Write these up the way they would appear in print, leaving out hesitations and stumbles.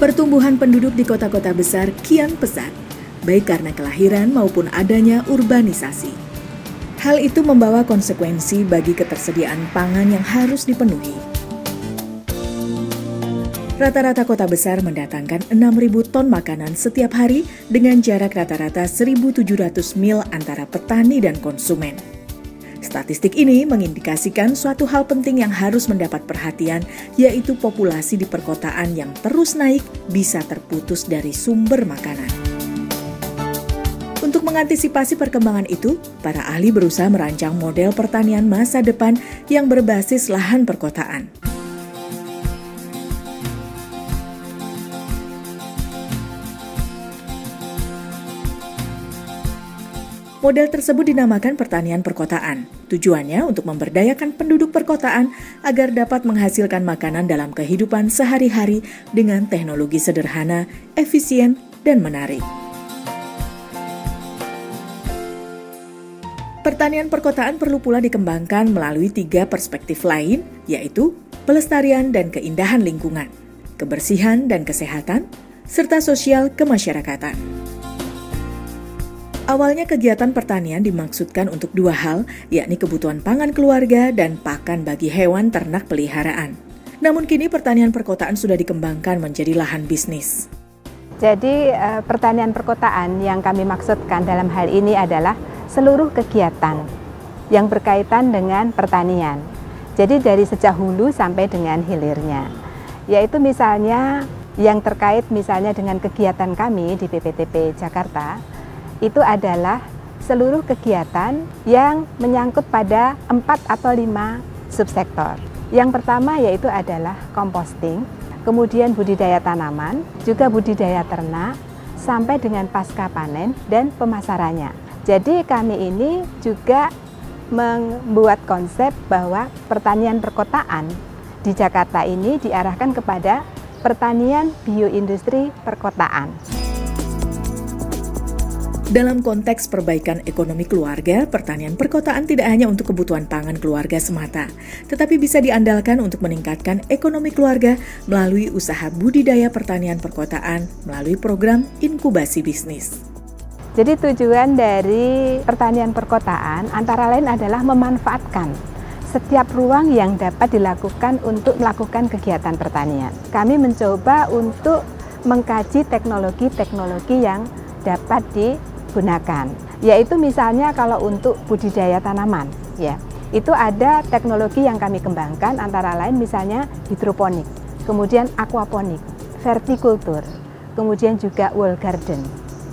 Pertumbuhan penduduk di kota-kota besar kian pesat, baik karena kelahiran maupun adanya urbanisasi. Hal itu membawa konsekuensi bagi ketersediaan pangan yang harus dipenuhi. Rata-rata kota besar mendatangkan 6.000 ton makanan setiap hari dengan jarak rata-rata 1.700 mil antara petani dan konsumen. Statistik ini mengindikasikan suatu hal penting yang harus mendapat perhatian, yaitu populasi di perkotaan yang terus naik bisa terputus dari sumber makanan. Untuk mengantisipasi perkembangan itu, para ahli berusaha merancang model pertanian masa depan yang berbasis lahan perkotaan. Model tersebut dinamakan pertanian perkotaan. Tujuannya untuk memberdayakan penduduk perkotaan agar dapat menghasilkan makanan dalam kehidupan sehari-hari dengan teknologi sederhana, efisien, dan menarik. Pertanian perkotaan perlu pula dikembangkan melalui 3 perspektif lain, yaitu pelestarian dan keindahan lingkungan, kebersihan dan kesehatan, serta sosial kemasyarakatan. Awalnya kegiatan pertanian dimaksudkan untuk 2 hal, yakni kebutuhan pangan keluarga dan pakan bagi hewan ternak peliharaan. Namun kini pertanian perkotaan sudah dikembangkan menjadi lahan bisnis. Jadi pertanian perkotaan yang kami maksudkan dalam hal ini adalah seluruh kegiatan yang berkaitan dengan pertanian. Jadi dari sejak hulu sampai dengan hilirnya. Yaitu misalnya yang terkait misalnya dengan kegiatan kami di PPTP Jakarta, itu adalah seluruh kegiatan yang menyangkut pada 4 atau 5 subsektor. Yang pertama yaitu adalah composting, kemudian budidaya tanaman, juga budidaya ternak, sampai dengan pasca panen dan pemasarannya. Jadi kami ini juga membuat konsep bahwa pertanian perkotaan di Jakarta ini diarahkan kepada pertanian bioindustri perkotaan. Dalam konteks perbaikan ekonomi keluarga, pertanian perkotaan tidak hanya untuk kebutuhan pangan keluarga semata, tetapi bisa diandalkan untuk meningkatkan ekonomi keluarga melalui usaha budidaya pertanian perkotaan melalui program inkubasi bisnis. Jadi tujuan dari pertanian perkotaan antara lain adalah memanfaatkan setiap ruang yang dapat dilakukan untuk melakukan kegiatan pertanian. Kami mencoba untuk mengkaji teknologi-teknologi yang dapat digunakan, yaitu misalnya kalau untuk budidaya tanaman, ya, itu ada teknologi yang kami kembangkan antara lain misalnya hidroponik, kemudian aquaponik, vertikultur, kemudian juga wall garden,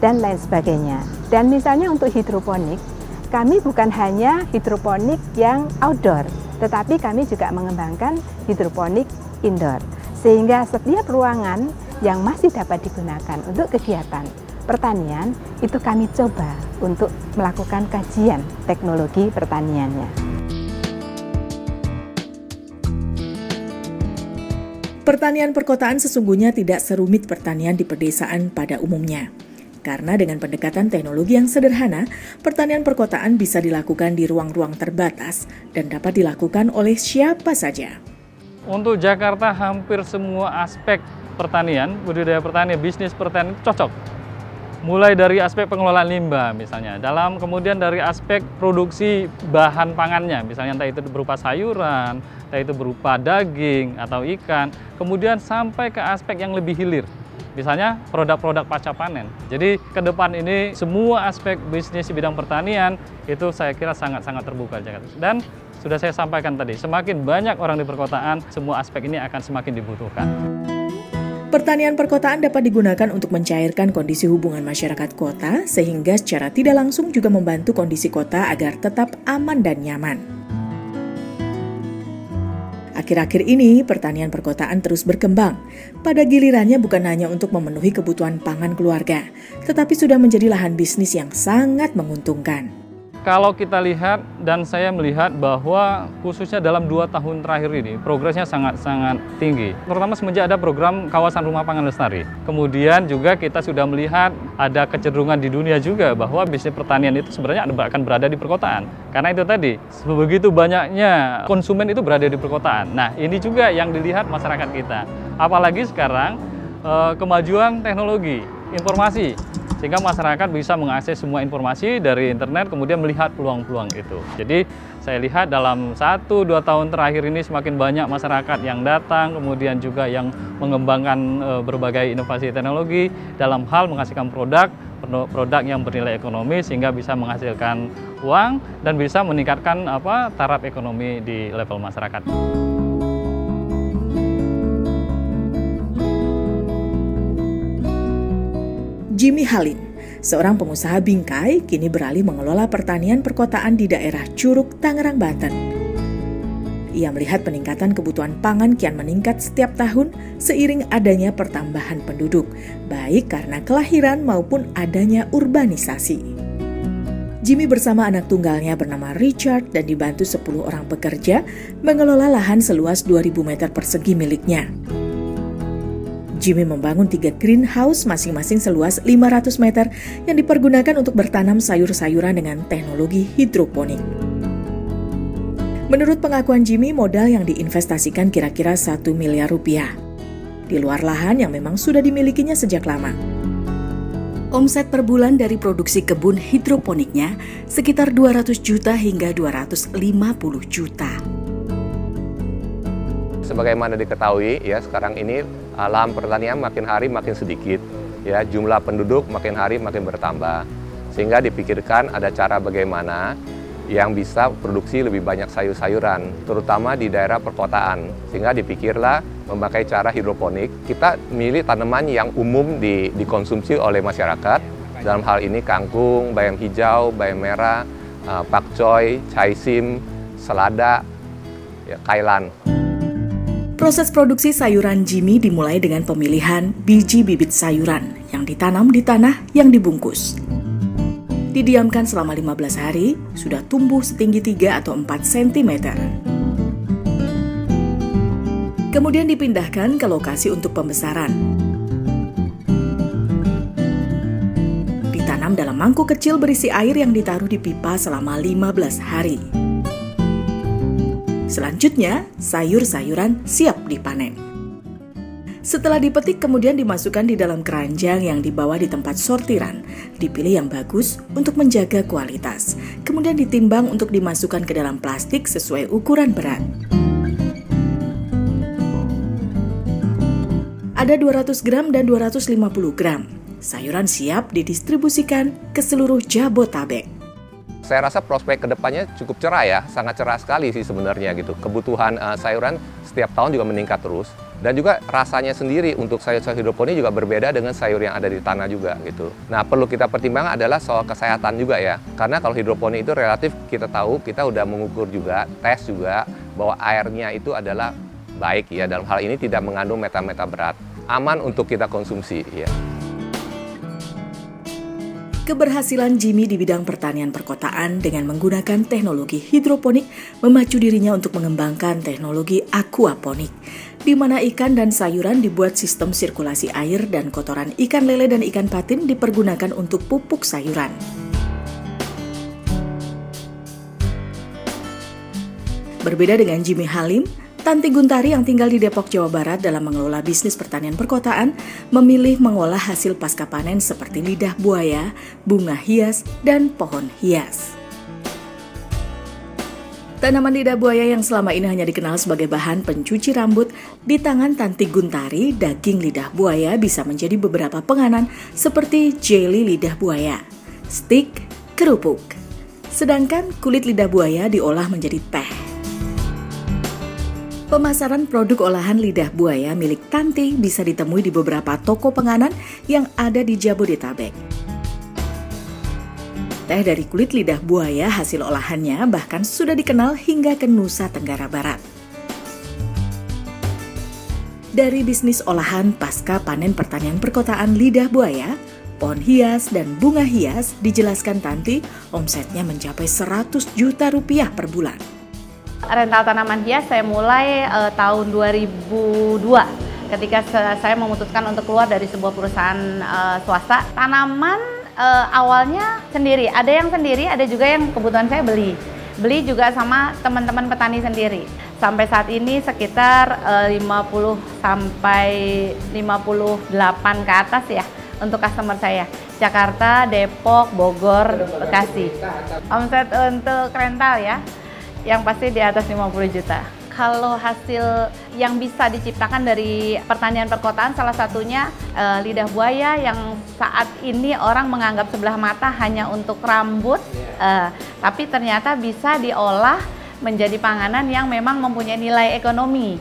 dan lain sebagainya. Dan misalnya untuk hidroponik, kami bukan hanya hidroponik yang outdoor, tetapi kami juga mengembangkan hidroponik indoor, sehingga setiap ruangan yang masih dapat digunakan untuk kegiatan pertanian, itu kami coba untuk melakukan kajian teknologi pertaniannya. Pertanian perkotaan sesungguhnya tidak serumit pertanian di pedesaan pada umumnya. Karena dengan pendekatan teknologi yang sederhana, pertanian perkotaan bisa dilakukan di ruang-ruang terbatas dan dapat dilakukan oleh siapa saja. Untuk Jakarta hampir semua aspek pertanian, budidaya pertanian, bisnis pertanian cocok. Mulai dari aspek pengelolaan limbah misalnya, kemudian dari aspek produksi bahan pangannya, misalnya entah itu berupa sayuran, entah itu berupa daging atau ikan, kemudian sampai ke aspek yang lebih hilir, misalnya produk-produk pasca panen. Jadi ke depan ini semua aspek bisnis di bidang pertanian itu saya kira sangat-sangat terbuka. Dan sudah saya sampaikan tadi, semakin banyak orang di perkotaan, semua aspek ini akan semakin dibutuhkan. Pertanian perkotaan dapat digunakan untuk mencairkan kondisi hubungan masyarakat kota, sehingga secara tidak langsung juga membantu kondisi kota agar tetap aman dan nyaman. Akhir-akhir ini, pertanian perkotaan terus berkembang. Pada gilirannya bukan hanya untuk memenuhi kebutuhan pangan keluarga, tetapi sudah menjadi lahan bisnis yang sangat menguntungkan. Kalau kita lihat dan saya melihat bahwa khususnya dalam 2 tahun terakhir ini progresnya sangat-sangat tinggi. Terutama semenjak ada program kawasan rumah pangan lestari. Kemudian juga kita sudah melihat ada kecenderungan di dunia juga bahwa bisnis pertanian itu sebenarnya akan berada di perkotaan. Karena itu tadi, begitu banyaknya konsumen itu berada di perkotaan. Nah, ini juga yang dilihat masyarakat kita. Apalagi sekarang kemajuan teknologi, informasi, sehingga masyarakat bisa mengakses semua informasi dari internet, kemudian melihat peluang-peluang itu. Jadi saya lihat dalam 1-2 tahun terakhir ini semakin banyak masyarakat yang datang, kemudian juga yang mengembangkan berbagai inovasi teknologi dalam hal menghasilkan produk yang bernilai ekonomi, sehingga bisa menghasilkan uang dan bisa meningkatkan taraf ekonomi di level masyarakat. Jimmy Halim, seorang pengusaha bingkai, kini beralih mengelola pertanian perkotaan di daerah Curug, Tangerang, Banten. Ia melihat peningkatan kebutuhan pangan kian meningkat setiap tahun seiring adanya pertambahan penduduk, baik karena kelahiran maupun adanya urbanisasi. Jimmy bersama anak tunggalnya bernama Richard dan dibantu 10 orang pekerja mengelola lahan seluas 2.000 meter persegi miliknya. Jimmy membangun 3 greenhouse masing-masing seluas 500 meter yang dipergunakan untuk bertanam sayur-sayuran dengan teknologi hidroponik. Menurut pengakuan Jimmy, modal yang diinvestasikan kira-kira 1 miliar rupiah. Di luar lahan yang memang sudah dimilikinya sejak lama. Omset per bulan dari produksi kebun hidroponiknya sekitar 200 juta hingga 250 juta. Sebagaimana diketahui ya, sekarang ini lahan pertanian makin hari makin sedikit, ya jumlah penduduk makin hari makin bertambah, sehingga dipikirkan ada cara bagaimana yang bisa produksi lebih banyak sayur-sayuran, terutama di daerah perkotaan, sehingga dipikirlah memakai cara hidroponik. Kita milih tanaman yang umum dikonsumsi oleh masyarakat, dalam hal ini kangkung, bayam hijau, bayam merah, pakcoy, caisim, selada, ya, kailan. Proses produksi sayuran Jimmy dimulai dengan pemilihan biji bibit sayuran yang ditanam di tanah yang dibungkus. Didiamkan selama 15 hari, sudah tumbuh setinggi 3 atau 4 cm. Kemudian dipindahkan ke lokasi untuk pembesaran. Ditanam dalam mangkuk kecil berisi air yang ditaruh di pipa selama 15 hari. Selanjutnya, sayur-sayuran siap dipanen. Setelah dipetik, kemudian dimasukkan di dalam keranjang yang dibawa di tempat sortiran. Dipilih yang bagus untuk menjaga kualitas. Kemudian ditimbang untuk dimasukkan ke dalam plastik sesuai ukuran berat. Ada 200 gram dan 250 gram. Sayuran siap didistribusikan ke seluruh Jabotabek. Saya rasa prospek kedepannya cukup cerah ya, sangat cerah sekali sih sebenarnya gitu. Kebutuhan sayuran setiap tahun juga meningkat terus. Dan juga rasanya sendiri untuk sayur-sayur hidroponik juga berbeda dengan sayur yang ada di tanah juga gitu. Nah, perlu kita pertimbangkan adalah soal kesehatan juga ya. Karena kalau hidroponik itu relatif kita tahu, kita udah mengukur juga, tes juga bahwa airnya itu adalah baik ya. Dalam hal ini tidak mengandung metal-metal berat, aman untuk kita konsumsi ya. Keberhasilan Jimmy di bidang pertanian perkotaan dengan menggunakan teknologi hidroponik memacu dirinya untuk mengembangkan teknologi aquaponik, di mana ikan dan sayuran dibuat sistem sirkulasi air dan kotoran ikan lele dan ikan patin dipergunakan untuk pupuk sayuran. Berbeda dengan Jimmy Halim, Tanti Guntari yang tinggal di Depok, Jawa Barat dalam mengelola bisnis pertanian perkotaan memilih mengolah hasil pasca panen seperti lidah buaya, bunga hias, dan pohon hias. Tanaman lidah buaya yang selama ini hanya dikenal sebagai bahan pencuci rambut, di tangan Tanti Guntari, daging lidah buaya bisa menjadi beberapa penganan seperti jelly lidah buaya, stik, kerupuk. Sedangkan kulit lidah buaya diolah menjadi teh. Pemasaran produk olahan lidah buaya milik Tanti bisa ditemui di beberapa toko penganan yang ada di Jabodetabek. Teh dari kulit lidah buaya hasil olahannya bahkan sudah dikenal hingga ke Nusa Tenggara Barat. Dari bisnis olahan pasca panen pertanian perkotaan lidah buaya, pohon hias dan bunga hias, dijelaskan Tanti, omsetnya mencapai 100 juta rupiah per bulan. Rental tanaman hias saya mulai tahun 2002 ketika saya memutuskan untuk keluar dari sebuah perusahaan swasta. Tanaman awalnya sendiri, ada yang sendiri, ada juga yang kebutuhan saya beli. beli juga sama teman-teman petani sendiri. Sampai saat ini sekitar 50 sampai 58 ke atas ya untuk customer saya. Jakarta, Depok, Bogor, Bekasi. Omset untuk rental ya, yang pasti di atas 50 juta. Kalau hasil yang bisa diciptakan dari pertanian perkotaan, salah satunya lidah buaya yang saat ini orang menganggap sebelah mata hanya untuk rambut, tapi ternyata bisa diolah menjadi panganan yang memang mempunyai nilai ekonomi.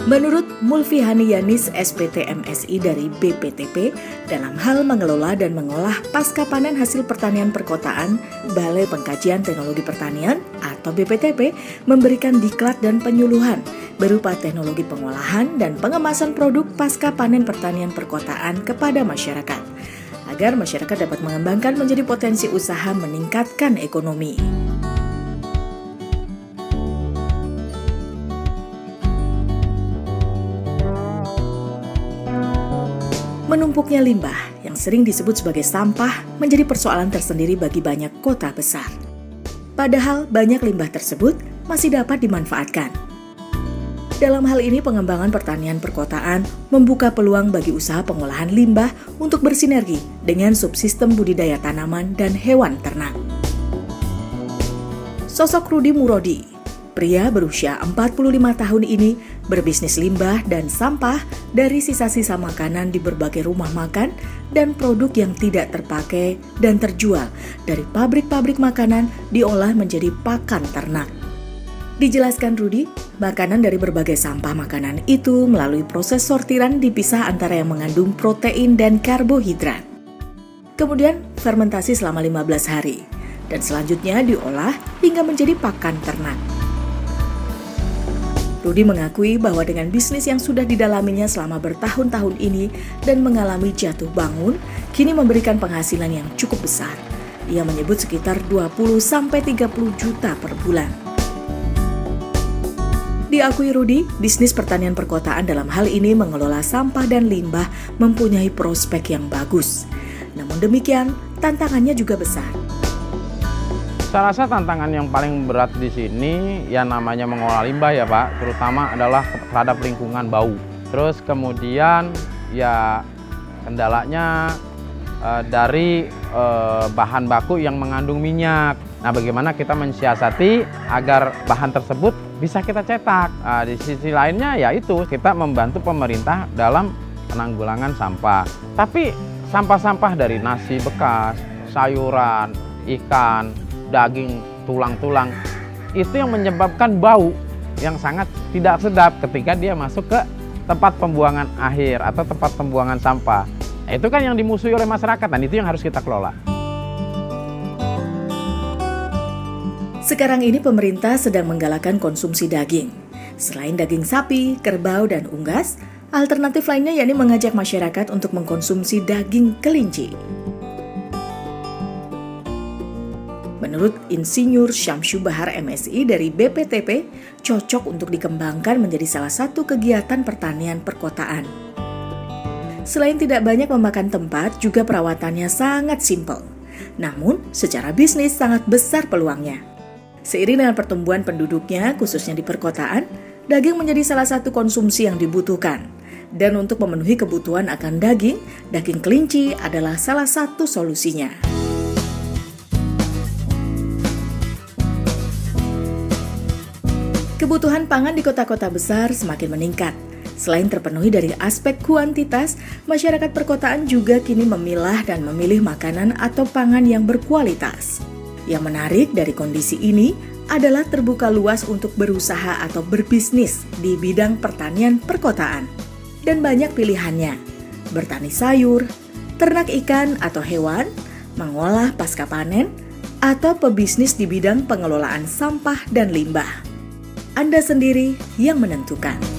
Menurut Mulfihani Yanis, SPT MSI dari BPTP, dalam hal mengelola dan mengolah pasca panen hasil pertanian perkotaan, Balai Pengkajian Teknologi Pertanian atau BPTP memberikan diklat dan penyuluhan berupa teknologi pengolahan dan pengemasan produk pasca panen pertanian perkotaan kepada masyarakat, agar masyarakat dapat mengembangkan menjadi potensi usaha meningkatkan ekonomi. Menumpuknya limbah yang sering disebut sebagai sampah menjadi persoalan tersendiri bagi banyak kota besar. Padahal banyak limbah tersebut masih dapat dimanfaatkan. Dalam hal ini pengembangan pertanian perkotaan membuka peluang bagi usaha pengolahan limbah untuk bersinergi dengan subsistem budidaya tanaman dan hewan ternak. Sosok Rudi Murodi, pria berusia 45 tahun ini berbisnis limbah dan sampah dari sisa-sisa makanan di berbagai rumah makan dan produk yang tidak terpakai dan terjual dari pabrik-pabrik makanan diolah menjadi pakan ternak. Dijelaskan Rudi, makanan dari berbagai sampah makanan itu melalui proses sortiran dipisah antara yang mengandung protein dan karbohidrat. Kemudian fermentasi selama 15 hari dan selanjutnya diolah hingga menjadi pakan ternak. Rudi mengakui bahwa dengan bisnis yang sudah didalaminya selama bertahun-tahun ini dan mengalami jatuh bangun, kini memberikan penghasilan yang cukup besar. Ia menyebut sekitar 20-30 juta per bulan. Diakui Rudi, bisnis pertanian perkotaan dalam hal ini mengelola sampah dan limbah mempunyai prospek yang bagus. Namun demikian, tantangannya juga besar. Saya rasa tantangan yang paling berat di sini ya namanya mengolah limbah ya Pak, terutama adalah terhadap lingkungan bau. Terus kemudian ya kendalanya dari bahan baku yang mengandung minyak. Nah, bagaimana kita mensiasati agar bahan tersebut bisa kita cetak. Di sisi lainnya ya itu kita membantu pemerintah dalam penanggulangan sampah. Tapi sampah-sampah dari nasi bekas, sayuran, ikan, daging, tulang-tulang, itu yang menyebabkan bau yang sangat tidak sedap ketika dia masuk ke tempat pembuangan akhir atau tempat pembuangan sampah. Itu kan yang dimusuhi oleh masyarakat dan itu yang harus kita kelola. Sekarang ini pemerintah sedang menggalakkan konsumsi daging. Selain daging sapi, kerbau, dan unggas, alternatif lainnya yakni mengajak masyarakat untuk mengkonsumsi daging kelinci. Menurut Insinyur Syamsu Bahar MSI dari BPTP, cocok untuk dikembangkan menjadi salah satu kegiatan pertanian perkotaan. Selain tidak banyak memakan tempat, juga perawatannya sangat simpel. Namun, secara bisnis sangat besar peluangnya. Seiring dengan pertumbuhan penduduknya, khususnya di perkotaan, daging menjadi salah satu konsumsi yang dibutuhkan. Dan untuk memenuhi kebutuhan akan daging kelinci adalah salah satu solusinya. Kebutuhan pangan di kota-kota besar semakin meningkat. Selain terpenuhi dari aspek kuantitas, masyarakat perkotaan juga kini memilah dan memilih makanan atau pangan yang berkualitas. Yang menarik dari kondisi ini adalah terbuka luas untuk berusaha atau berbisnis di bidang pertanian perkotaan. dan banyak pilihannya. Bertani sayur, ternak ikan atau hewan, mengolah pasca panen, atau pebisnis di bidang pengelolaan sampah dan limbah. Anda sendiri yang menentukan.